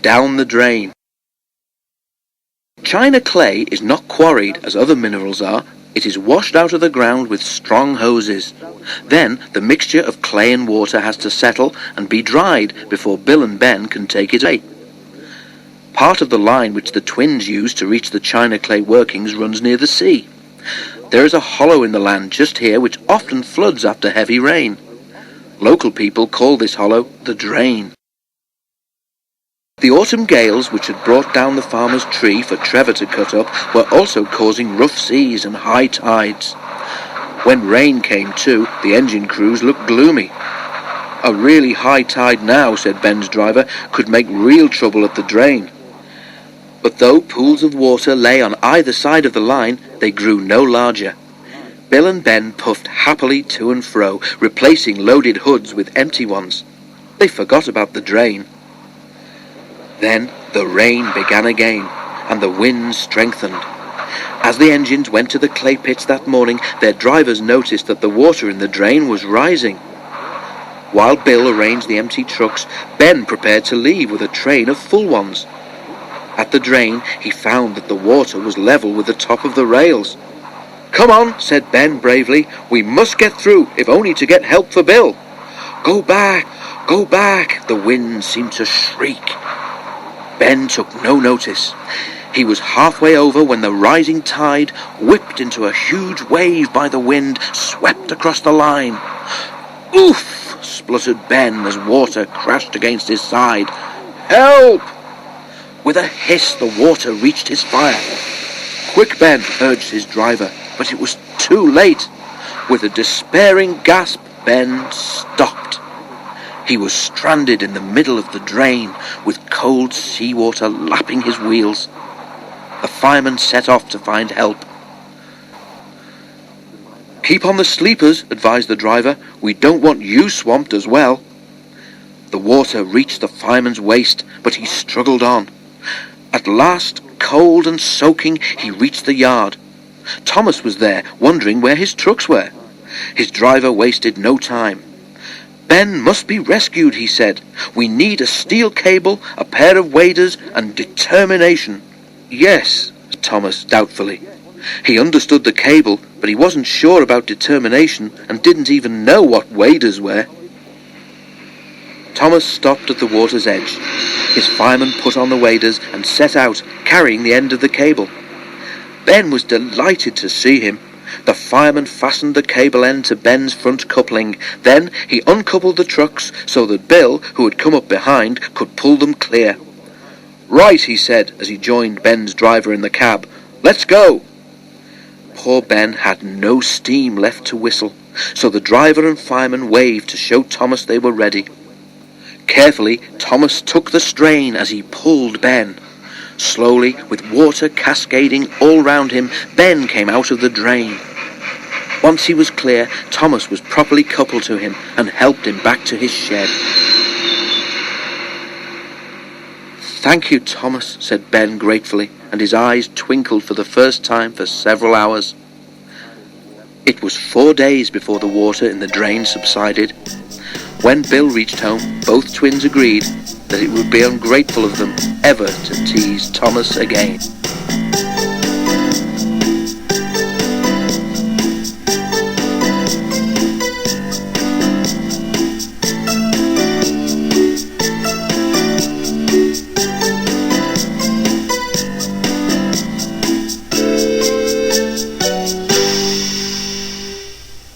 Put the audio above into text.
down the drain. China clay is not quarried as other minerals are. It is washed out of the ground with strong hoses. Then the mixture of clay and water has to settle and be dried before Bill and Ben can take it away. Part of the line which the twins use to reach the China clay workings runs near the sea. There is a hollow in the land just here which often floods after heavy rain. Local people call this hollow the drain. The autumn gales which had brought down the farmer's tree for Trevor to cut up were also causing rough seas and high tides. When rain came too, the engine crews looked gloomy. A really high tide now, said Ben's driver, could make real trouble at the drain. But though pools of water lay on either side of the line, they grew no larger. Bill and Ben puffed happily to and fro, replacing loaded hoods with empty ones. They forgot about the drain. Then the rain began again, and the winds strengthened. As the engines went to the clay pits that morning, their drivers noticed that the water in the drain was rising. While Bill arranged the empty trucks, Ben prepared to leave with a train of full ones. At the drain, he found that the water was level with the top of the rails. "Come on," said Ben bravely. "We must get through, if only to get help for Bill." "Go back, go back," the wind seemed to shriek. Ben took no notice. He was halfway over when the rising tide, whipped into a huge wave by the wind, swept across the line. "Oof!" spluttered Ben as water crashed against his side. "Help!" With a hiss, the water reached his fire. "Quick, Ben," urged his driver, but it was too late. With a despairing gasp, Ben stopped. He was stranded in the middle of the drain, with cold seawater lapping his wheels. The fireman set off to find help. "Keep on the sleepers," advised the driver. "We don't want you swamped as well." The water reached the fireman's waist, but he struggled on. At last, cold and soaking, he reached the yard. Thomas was there, wondering where his trucks were. His driver wasted no time. "Ben must be rescued," he said. "We need a steel cable, a pair of waders, and determination." "Yes," said Thomas doubtfully. He understood the cable, but he wasn't sure about determination and didn't even know what waders were. Thomas stopped at the water's edge. His fireman put on the waders and set out, carrying the end of the cable. Ben was delighted to see him. The fireman fastened the cable end to Ben's front coupling. Then he uncoupled the trucks so that Bill, who had come up behind, could pull them clear. "Right," he said as he joined Ben's driver in the cab. "Let's go." Poor Ben had no steam left to whistle, so the driver and fireman waved to show Thomas they were ready. Carefully, Thomas took the strain as he pulled Ben. Slowly, with water cascading all round him, Ben came out of the drain. Once he was clear, Thomas was properly coupled to him and helped him back to his shed. "Thank you, Thomas," said Ben gratefully, and his eyes twinkled for the first time for several hours. It was 4 days before the water in the drain subsided. When Bill reached home, both twins agreed that it would be ungrateful of them ever to tease Thomas again.